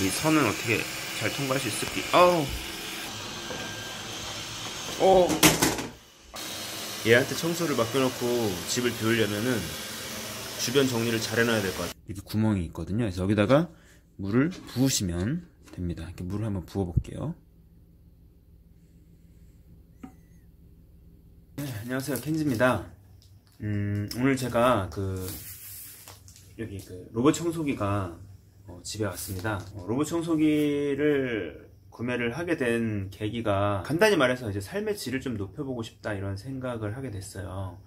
이 선은 어떻게 잘 통과할 수 있을지. 어우. 얘한테 청소를 맡겨놓고 집을 비우려면은 주변 정리를 잘 해놔야 될 것 같아요. 이렇게 구멍이 있거든요. 그래서 여기다가 물을 부으시면 됩니다. 이렇게 물을 한번 부어볼게요. 네, 안녕하세요, 켄지입니다. 오늘 제가 여기 로봇 청소기가 집에 왔습니다. 로봇 청소기를 구매를 하게 된 계기가 간단히 말해서 이제 삶의 질을 좀 높여보고 싶다 이런 생각을 하게 됐어요.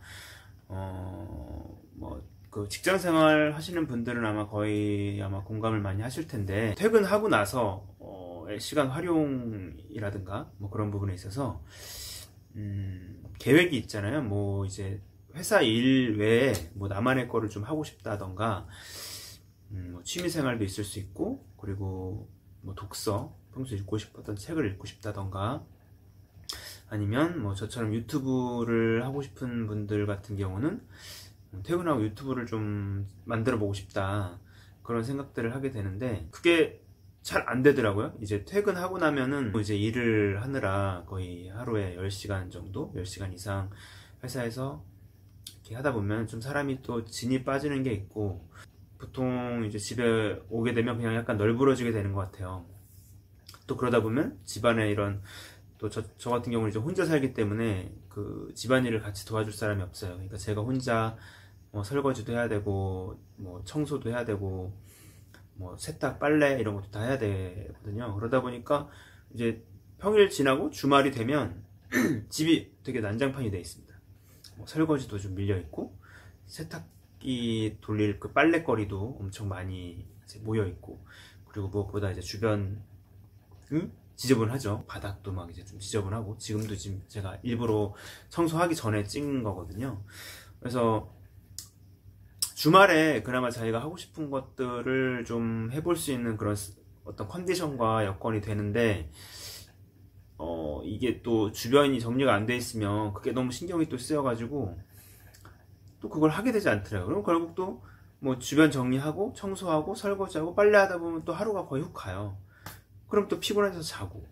직장 생활 하시는 분들은 아마 거의 공감을 많이 하실 텐데, 퇴근하고 나서 시간 활용이라든가 뭐 그런 부분에 있어서 계획이 있잖아요. 이제 회사 일 외에 나만의 거를 좀 하고 싶다던가, 취미 생활도 있을 수 있고, 그리고 독서, 평소에 읽고 싶었던 책을 읽고 싶다던가, 아니면 저처럼 유튜브를 하고 싶은 분들 같은 경우는 퇴근하고 유튜브를 좀 만들어 보고 싶다, 그런 생각들을 하게 되는데, 그게 잘 안 되더라고요. 이제 퇴근하고 나면은 이제 일을 하느라 거의 하루에 10시간 정도, 10시간 이상 회사에서 이렇게 하다 보면 좀 사람이 또 진이 빠지는 게 있고, 보통 이제 집에 오게 되면 그냥 약간 널브러지게 되는 것 같아요. 또 그러다 보면 집안에 이런, 또 저 같은 경우는 이제 혼자 살기 때문에 집안일을 같이 도와줄 사람이 없어요. 그러니까 제가 혼자 설거지도 해야 되고, 청소도 해야 되고, 세탁, 빨래 이런 것도 다 해야 되거든요. 그러다 보니까 이제 평일 지나고 주말이 되면 집이 되게 난장판이 되어 있습니다. 설거지도 좀 밀려 있고, 세탁기 돌릴 빨래거리도 엄청 많이 이제 모여 있고, 그리고 무엇보다 이제 주변 지저분하죠. 바닥도 막 이제 좀 지저분하고, 지금도 지금 제가 일부러 청소하기 전에 찍은 거거든요. 그래서 주말에 그나마 자기가 하고 싶은 것들을 좀 해볼 수 있는 그런 어떤 컨디션과 여건이 되는데, 이게 또 주변이 정리가 안 돼 있으면 그게 너무 신경이 또 쓰여가지고 또 그걸 하게 되지 않더라고요. 그럼 결국 또 주변 정리하고 청소하고 설거지하고 빨래하다 보면 또 하루가 거의 훅 가요. 그럼 또 피곤해서 자고,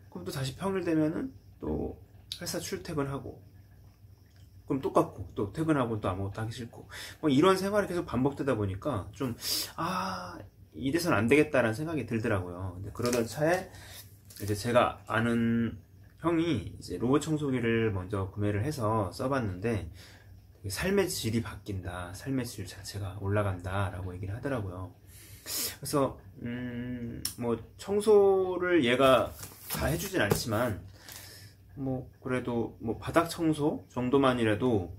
그럼 또 다시 평일 되면은 또 회사 출퇴근하고, 그럼 똑같고, 또 퇴근하고 또 아무것도 하기 싫고, 이런 생활이 계속 반복되다 보니까 좀 이래서는 안 되겠다라는 생각이 들더라고요. 근데 그러던 차에 이제 제가 아는 형이 이제 로봇 청소기를 먼저 구매를 해서 써봤는데, 삶의 질이 바뀐다, 삶의 질 자체가 올라간다 라고 얘기를 하더라고요. 그래서 청소를 얘가 다 해주진 않지만, 그래도 바닥 청소 정도만이라도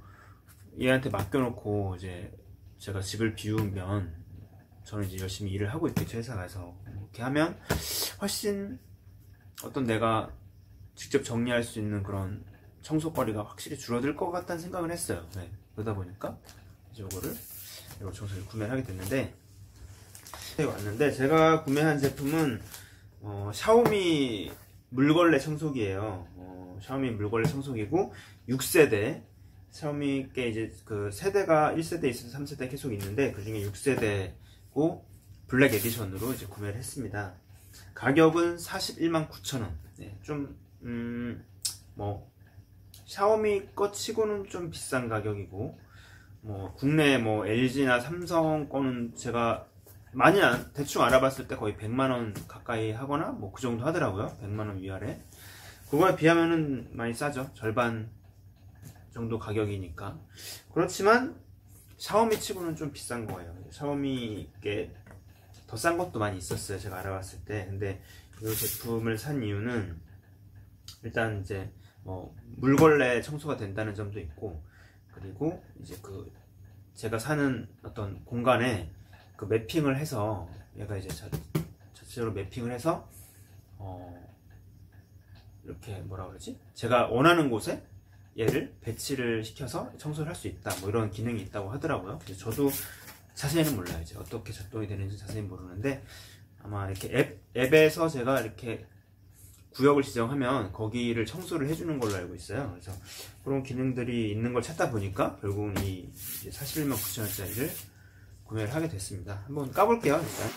얘한테 맡겨놓고 이제 제가 집을 비우면 저는 이제 열심히 일을 하고 있겠죠, 회사 가서. 이렇게 하면 훨씬 어떤 내가 직접 정리할 수 있는 그런 청소거리가 확실히 줄어들 것 같다는 생각을 했어요. 네. 그러다 보니까 이제 이거 청소기를 구매를 하게 됐는데, 왔는데 제가 구매한 제품은 샤오미 물걸레 청소기예요. 샤오미 물걸레 청소기고 6세대, 샤오미께 이제 세대가 1세대, 2세대, 3세대 계속 있는데, 그 중에 6세대고 블랙 에디션으로 이제 구매를 했습니다. 가격은 419,000원. 네, 좀 샤오미 거 치고는 좀 비싼 가격이고, 국내 LG나 삼성 거는 제가 많이 대충 알아봤을 때 거의 100만원 가까이 하거나 그 정도 하더라고요. 100만원 위아래. 그거에 비하면은 많이 싸죠. 절반 정도 가격이니까. 그렇지만 샤오미 치고는 좀 비싼 거예요. 샤오미께 더 싼 것도 많이 있었어요, 제가 알아봤을 때. 근데 이 제품을 산 이유는 일단 이제 물걸레 청소가 된다는 점도 있고, 그리고 이제 제가 사는 어떤 공간에 매핑을 해서, 얘가 이제 자체로 매핑을 해서 이렇게 제가 원하는 곳에 얘를 배치를 시켜서 청소를 할 수 있다, 이런 기능이 있다고 하더라고요. 저도 자세히는 몰라요. 이제 어떻게 작동이 되는지 자세히 모르는데, 아마 이렇게 앱에서 제가 이렇게 구역을 지정하면 거기를 청소를 해주는 걸로 알고 있어요. 그래서 그런 기능들이 있는 걸 찾다 보니까 결국은 이 41만 9천원짜리를 구매를 하게 됐습니다. 한번 까볼게요, 일단.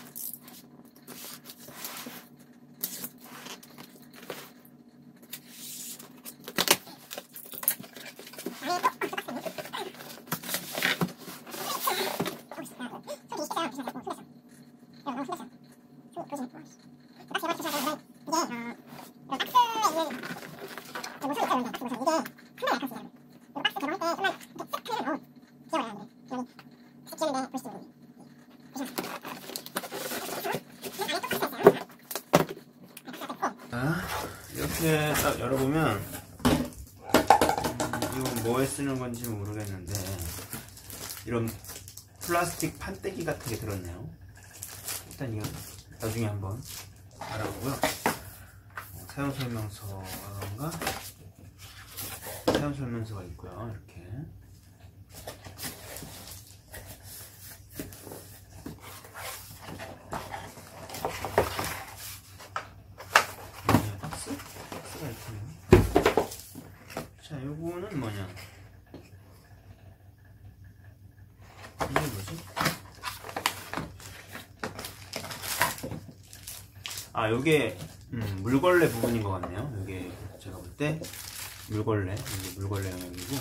이렇게 딱 열어보면 이건 뭐에 쓰는 건지 모르겠는데 이런 플라스틱 판때기 같은 게 들었네요. 일단 이건 나중에 한번 알아보고요. 사용설명서가 사용설명서가 있고요. 이렇게 박스가 있네요. 자, 요거는 뭐냐? 이게 뭐지? 아, 요게 물걸레 부분인 것 같네요. 요게 제가 볼 때 물걸레, 이게 물걸레 영역이고,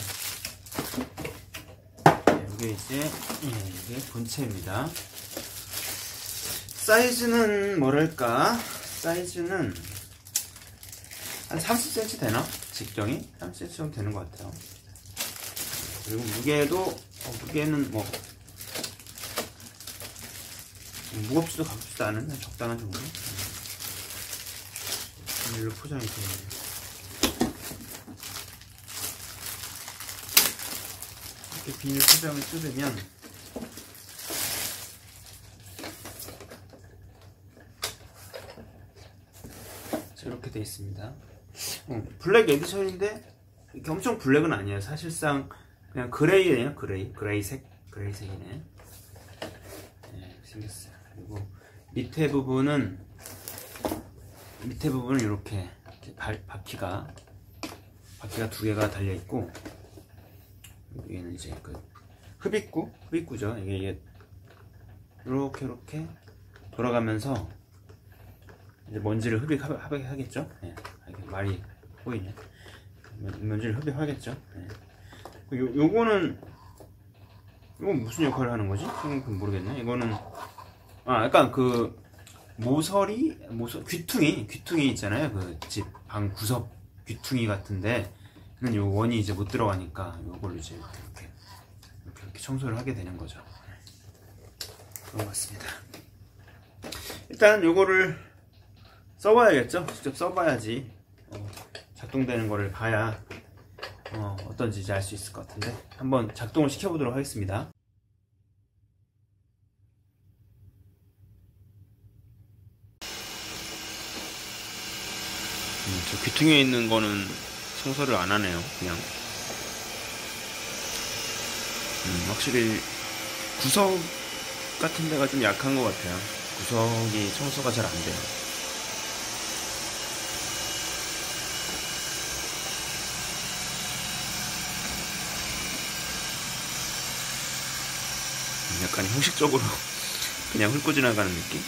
요게 이제 이게 본체입니다. 사이즈는 뭐랄까? 사이즈는 한 30cm 되나? 직경이 30cm 정도 되는 것 같아요. 그리고 무게도 무게는 뭐 무겁지도 가볍지도 않은 적당한 정도. 비닐로 포장이 되네요. 이렇게 비닐 포장을 뜯으면 이렇게 돼 있습니다. 블랙 에디션인데 이렇게 엄청 블랙은 아니에요. 사실상 그냥 그레이네요. 그레이색이네. 네, 생겼어요. 그리고 밑에 부분은 이렇게 바퀴가 두 개가 달려 있고, 여기는 이제 그 흡입구죠. 이게 이렇게 돌아가면서 이제 먼지를 흡입하겠죠. 네, 이렇게 말이 보이네. 먼지를 흡입하겠죠. 네. 요거는 무슨 역할을 하는 거지? 그건 모르겠네. 이거는 약간 그 귀퉁이 있잖아요. 그 집 방 구석 귀퉁이 같은데, 요 원이 이제 못 들어가니까 요걸 이제 이렇게 청소를 하게 되는 거죠. 그런 것 같습니다. 일단 요거를 써봐야겠죠. 직접 써봐야지 작동되는 거를 봐야 어떤지 알 수 있을 것 같은데, 한번 작동을 시켜보도록 하겠습니다. 저 귀퉁이에 있는 거는 청소를 안 하네요. 그냥 확실히 구석 같은 데가 좀 약한 것 같아요. 구석이 청소가 잘 안 돼요. 약간 형식적으로 그냥 훑고 지나가는 느낌?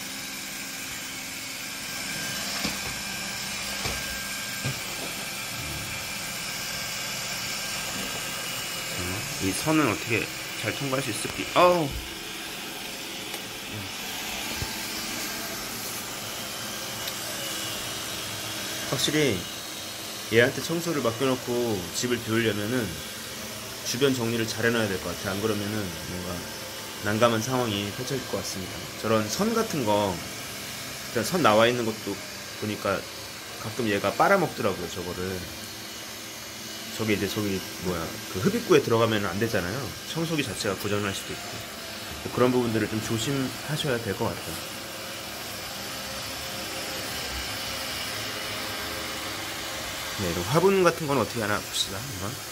이 선은 어떻게 잘 통과할 수 있을지. 확실히 얘한테 청소를 맡겨놓고 집을 비우려면은 주변 정리를 잘 해놔야 될 것 같아. 안 그러면은 뭔가 난감한 상황이 펼쳐질 것 같습니다. 저런 선 같은 거, 일단 선 나와 있는 것도 보니까 가끔 얘가 빨아먹더라고요. 저거를. 저게 이제 그 흡입구에 들어가면 안 되잖아요. 청소기 자체가 고장날 수도 있고. 그런 부분들을 좀 조심하셔야 될 것 같아요. 네, 이런 화분 같은 건 어떻게 하나 봅시다. 한번.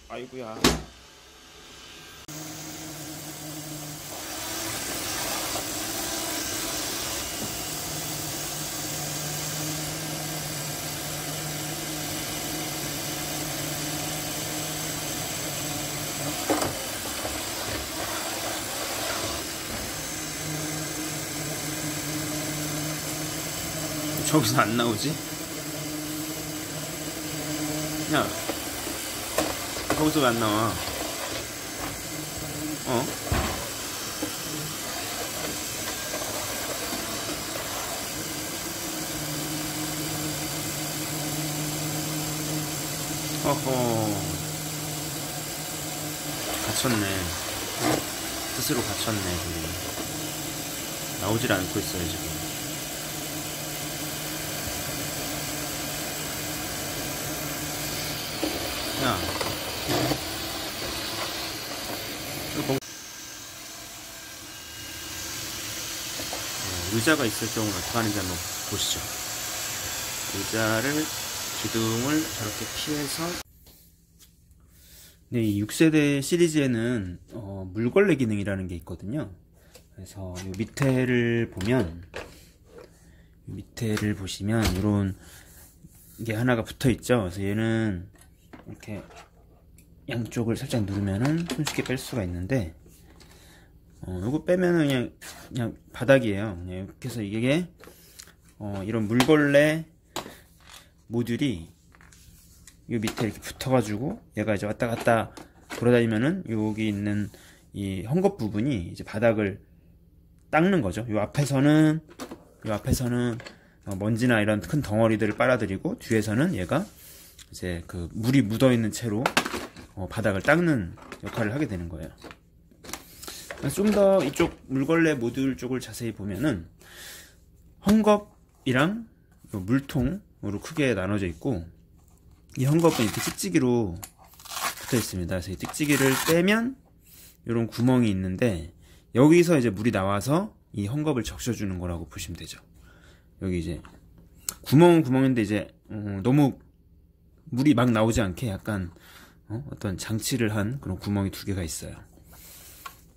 아이고야. 저기서 안 나오지? 야, 거기서 왜 안 나와? 허허, 갇혔네. 스스로 갇혔네, 지금. 나오질 않고 있어요, 지금. 야. 의자가 있을 경우는 어떻게 하는지 한번 보시죠. 의자를, 기둥을 저렇게 피해서. 네, 이 6세대 시리즈에는 물걸레 기능이라는 게 있거든요. 그래서 이 밑에를 보면, 밑에를 보시면 이런 게 하나가 붙어 있죠. 그래서 얘는 이렇게 양쪽을 살짝 누르면은 손쉽게 뺄 수가 있는데, 요거 빼면은 그냥 바닥이에요. 그냥 이렇게 해서 이게 이런 물걸레 모듈이 요 밑에 이렇게 붙어가지고 얘가 이제 왔다 갔다 돌아다니면은 여기 있는 이 헝겊 부분이 이제 바닥을 닦는 거죠. 요 앞에서는 먼지나 이런 큰 덩어리들을 빨아들이고, 뒤에서는 얘가 이제 그 물이 묻어 있는 채로 바닥을 닦는 역할을 하게 되는 거예요. 좀 더 이쪽 물걸레 모듈 쪽을 자세히 보면은 헝겊이랑 물통으로 크게 나눠져 있고, 이 헝겊은 이렇게 찍찍이로 붙어 있습니다. 그래서 이 찍찍이를 떼면 이런 구멍이 있는데, 여기서 이제 물이 나와서 이 헝겊을 적셔주는 거라고 보시면 되죠. 여기 이제 구멍은 구멍인데 이제 너무 물이 막 나오지 않게 약간 어떤 장치를 한 그런 구멍이 두 개가 있어요.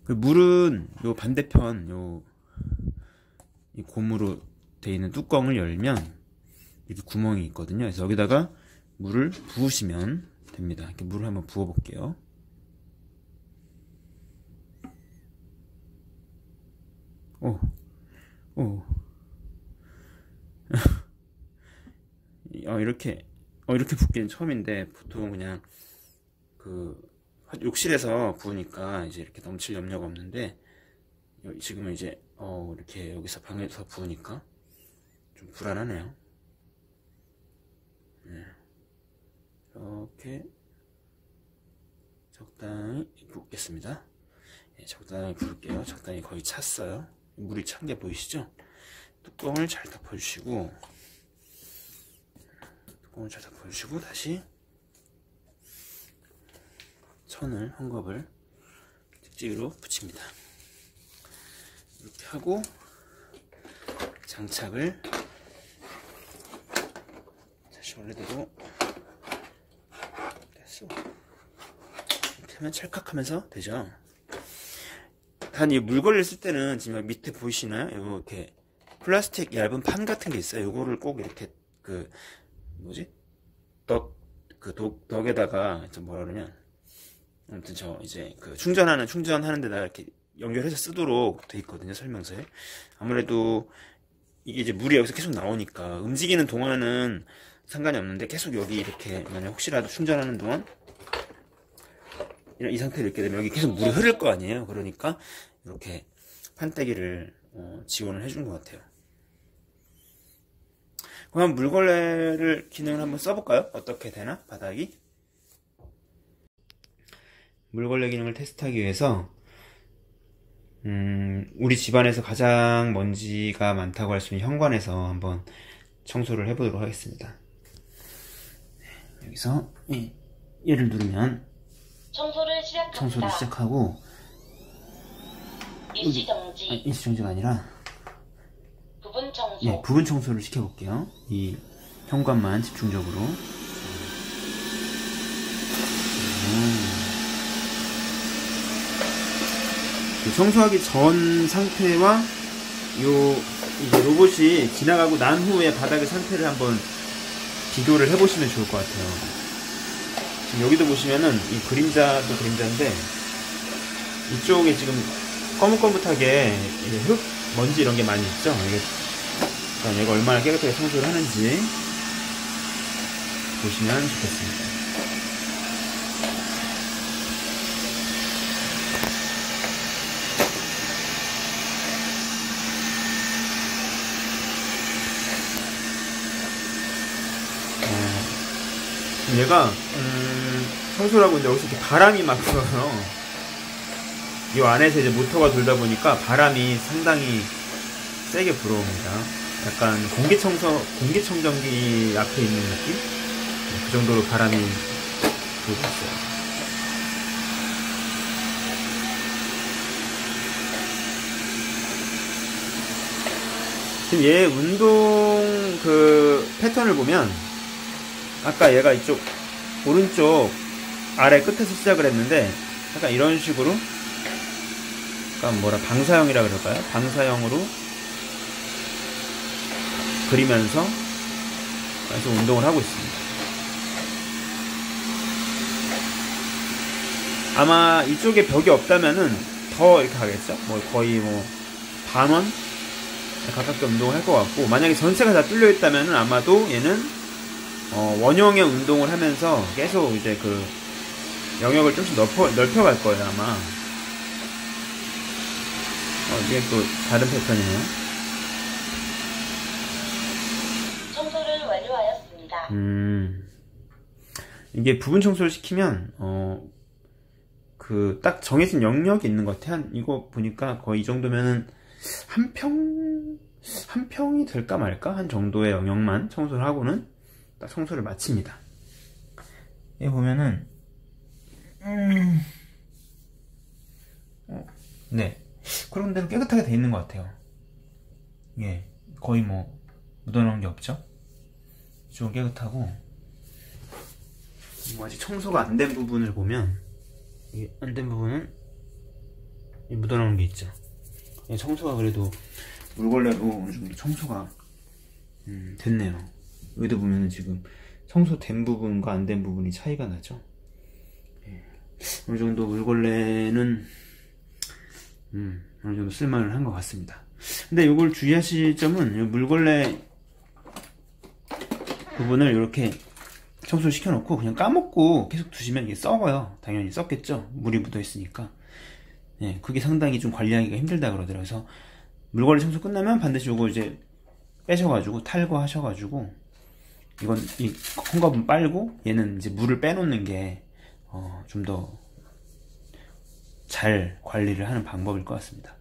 그 물은 요 반대편 이 고무로 되어 있는 뚜껑을 열면 이렇게 구멍이 있거든요. 그래서 여기다가 물을 부으시면 됩니다. 이렇게 물을 한번 부어 볼게요. 이렇게 붓기는 처음인데, 보통 그냥 욕실에서 부으니까 이제 이렇게 넘칠 염려가 없는데, 지금은 이제 이렇게 여기서 방에서 부으니까 좀 불안하네요. 네. 이렇게 적당히 붓겠습니다. 네, 적당히 부을게요. 적당히 거의 찼어요. 물이 찬 게 보이시죠? 뚜껑을 잘 덮어주시고, 다시 헝겊을 찍찍이로 붙입니다. 이렇게 하고 장착을 다시 원래대로 됐어. 이렇게 하면 찰칵하면서 되죠. 단 이 물걸레를 쓸 때는 지금 밑에 보이시나요? 이렇게 플라스틱 얇은 판 같은 게 있어요. 요거를 꼭 이렇게 덕에다가 뭐라 그러냐, 아무튼 이제 충전하는 데다가 이렇게 연결해서 쓰도록 돼 있거든요, 설명서에. 아무래도 이게 이제 물이 여기서 계속 나오니까 움직이는 동안은 상관이 없는데, 계속 여기 이렇게 만약 혹시라도 충전하는 동안 이 상태로 이렇게 되면 여기 계속 물이 흐를 거 아니에요. 그러니까 이렇게 판때기를 지원을 해준 것 같아요. 그럼 물걸레를 기능을 한번 써볼까요? 어떻게 되나? 바닥이? 물걸레 기능을 테스트하기 위해서 우리 집안에서 가장 먼지가 많다고 할 수 있는 현관에서 한번 청소를 해보도록 하겠습니다. 여기서 얘를 누르면 청소를 시작하고, 일시정지가 아니라 부분 청소를 시켜볼게요. 이 현관만 집중적으로. 청소하기 전 상태와 이제 로봇이 지나가고 난 후에 바닥의 상태를 한번 비교를 해보시면 좋을 것 같아요. 지금 여기도 보시면은 이 그림자도 그림자인데, 이쪽에 지금 거뭇거뭇하게 흙, 먼지 이런 게 많이 있죠. 얘가 얼마나 깨끗하게 청소를 하는지 보시면 좋겠습니다. 얘가 청소를 하고 있는데 여기서 이렇게 바람이 막 불어서 이 안에서 이제 모터가 돌다 보니까 바람이 상당히 세게 불어옵니다. 약간 공기청정기 앞에 있는 느낌? 그 정도로 바람이 불고 있어요. 지금 얘 운동 그 패턴을 보면 아까 얘가 이쪽 오른쪽 아래 끝에서 시작을 했는데 약간 이런 식으로 약간 뭐라 방사형이라 그럴까요? 방사형으로 그리면서 계속 운동을 하고 있습니다. 아마 이쪽에 벽이 없다면은 더 이렇게 하겠죠? 뭐 거의 뭐 반원 가깝게 운동을 할 것 같고, 만약에 전체가 다 뚫려 있다면은 아마도 얘는 원형의 운동을 하면서 계속 이제 그 영역을 조금씩 넓혀갈 거예요 아마. 이게 또 다른 패턴이네요. 청소를 완료하였습니다. 이게 부분 청소를 시키면 그 딱 정해진 영역이 있는 것 같아. 이거 보니까 거의 이 정도면은 한 평이 될까 말까 한 정도의 영역만 청소를 하고는 딱 청소를 마칩니다. 여기 보면은 네, 그런 데는 깨끗하게 돼 있는 것 같아요. 예, 거의 뭐 묻어놓은 게 없죠. 이쪽은 깨끗하고, 뭐 아직 청소가 안 된 부분을 보면, 이 안 된 부분은 묻어놓은 게 있죠. 청소가 그래도 물걸레로 어느 정도 청소가 됐네요. 여기도 보면은 지금 청소된 부분과 안 된 부분이 차이가 나죠. 예. 어느 정도 물걸레는 어느 정도 쓸만을 한 것 같습니다. 근데 이걸 주의하실 점은 물걸레 부분을 이렇게 청소를 시켜놓고 그냥 까먹고 계속 두시면 이게 썩어요. 당연히 썩겠죠. 물이 묻어 있으니까. 예, 그게 상당히 좀 관리하기가 힘들다 그러더라고요. 그래서 물걸레 청소 끝나면 반드시 요거 이제 빼셔가지고 탈거하셔가지고, 이건 이 헝겊은 빨고 얘는 이제 물을 빼놓는 게 좀 더 잘 관리를 하는 방법일 것 같습니다.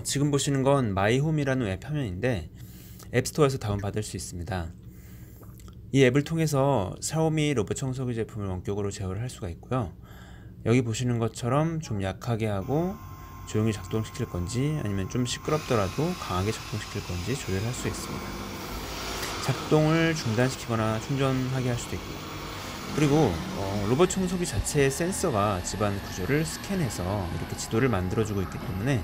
지금 보시는 건 마이홈이라는 웹 화면인데 앱스토어에서 다운받을 수 있습니다. 이 앱을 통해서 샤오미 로봇 청소기 제품을 원격으로 제어를 할 수가 있고요. 여기 보시는 것처럼 좀 약하게 하고 조용히 작동시킬 건지, 아니면 좀 시끄럽더라도 강하게 작동시킬 건지 조절할 수 있습니다. 작동을 중단시키거나 충전하게 할 수도 있고, 그리고 로봇 청소기 자체의 센서가 집안 구조를 스캔해서 이렇게 지도를 만들어주고 있기 때문에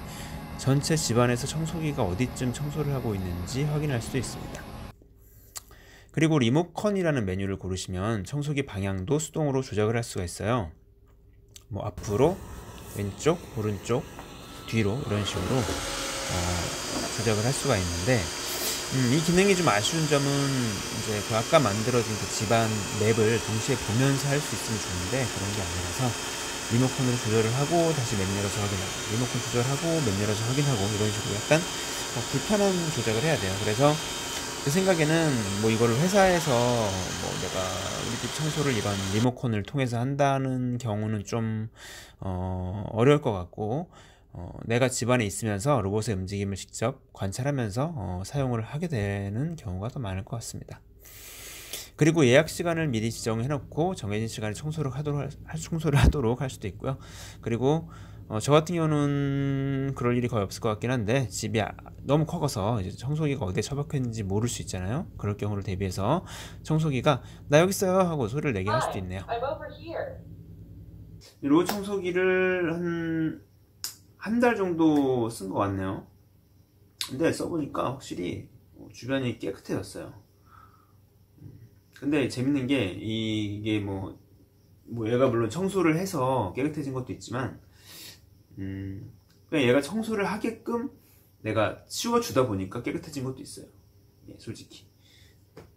전체 집안에서 청소기가 어디쯤 청소를 하고 있는지 확인할 수도 있습니다. 그리고 리모컨이라는 메뉴를 고르시면 청소기 방향도 수동으로 조작을 할 수가 있어요. 뭐 앞으로, 왼쪽, 오른쪽, 뒤로 이런 식으로 조작을 할 수가 있는데, 이 기능이 좀 아쉬운 점은 이제 그 아까 만들어진 그 집안 맵을 동시에 보면서 할 수 있으면 좋은데 그런 게 아니라서 리모컨으로 조절을 하고 다시 맵 열어서 확인하고, 리모컨 조절하고 맵 열어서 확인하고, 이런 식으로 약간 불편한 조작을 해야 돼요. 그래서 제 생각에는 뭐 이거를 회사에서 뭐 내가 우리 집 청소를 이런 리모컨을 통해서 한다는 경우는 좀 어려울 것 같고, 내가 집안에 있으면서 로봇의 움직임을 직접 관찰하면서 사용을 하게 되는 경우가 더 많을 것 같습니다. 그리고 예약 시간을 미리 지정해 놓고 정해진 시간에 청소를 하도록 할 수도 있고요. 그리고 저 같은 경우는 그럴 일이 거의 없을 것 같긴 한데, 집이 너무 커서 이제 청소기가 어디에 처박혔는지 모를 수 있잖아요. 그럴 경우를 대비해서 청소기가 나 여기 있어요 하고 소리를 내게 할 수도 있네요. 이 로봇 청소기를 한 달 정도 쓴 것 같네요. 근데 써보니까 확실히 주변이 깨끗해졌어요. 근데 재밌는 게 이게 뭐 얘가 물론 청소를 해서 깨끗해진 것도 있지만, 그냥 얘가 청소를 하게끔 내가 치워주다 보니까 깨끗해진 것도 있어요. 예, 솔직히.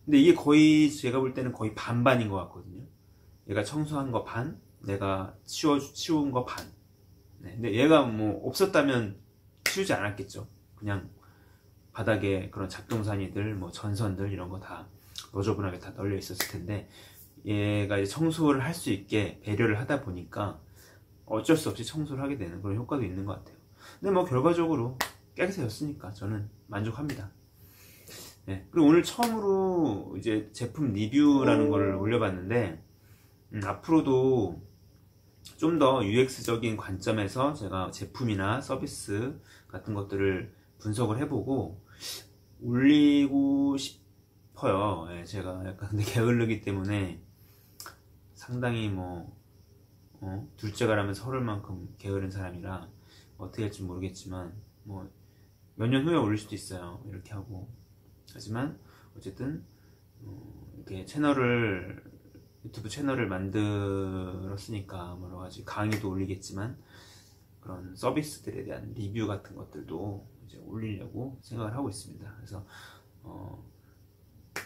근데 이게 거의 제가 볼 때는 거의 반반인 것 같거든요. 얘가 청소한 거 반, 내가 치운 거 반. 네, 근데 얘가 뭐 없었다면 치우지 않았겠죠. 그냥 바닥에 그런 잡동사니들, 뭐 전선들 이런 거 다 너저분하게 다 널려 있었을 텐데, 얘가 이제 청소를 할 수 있게 배려를 하다 보니까 어쩔 수 없이 청소를 하게 되는 그런 효과도 있는 것 같아요. 근데 뭐 결과적으로 깨끗해졌으니까 저는 만족합니다. 네. 그리고 오늘 처음으로 이제 제품 리뷰라는 걸 올려봤는데, 앞으로도 좀 더 UX적인 관점에서 제가 제품이나 서비스 같은 것들을 분석을 해보고 올리고 싶어요. 예, 제가 약간 근데 게을르기 때문에 상당히 뭐 둘째가라면서 서를 만큼 게으른 사람이라 어떻게 할지 모르겠지만 뭐 몇 년 후에 올릴 수도 있어요. 이렇게 하고. 하지만 어쨌든 이렇게 유튜브 채널을 만들었으니까 여러 가지 강의도 올리겠지만 그런 서비스들에 대한 리뷰 같은 것들도 이제 올리려고 생각을 하고 있습니다. 그래서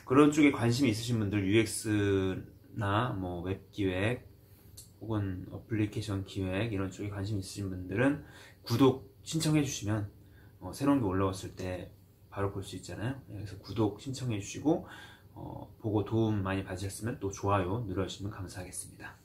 그런 쪽에 관심이 있으신 분들, UX나 뭐 웹 기획 혹은 어플리케이션 기획 이런 쪽에 관심 있으신 분들은 구독 신청해 주시면 새로운 게 올라왔을 때 바로 볼 수 있잖아요. 그래서 구독 신청해 주시고 보고 도움 많이 받으셨으면 또 좋아요 눌러주시면 감사하겠습니다.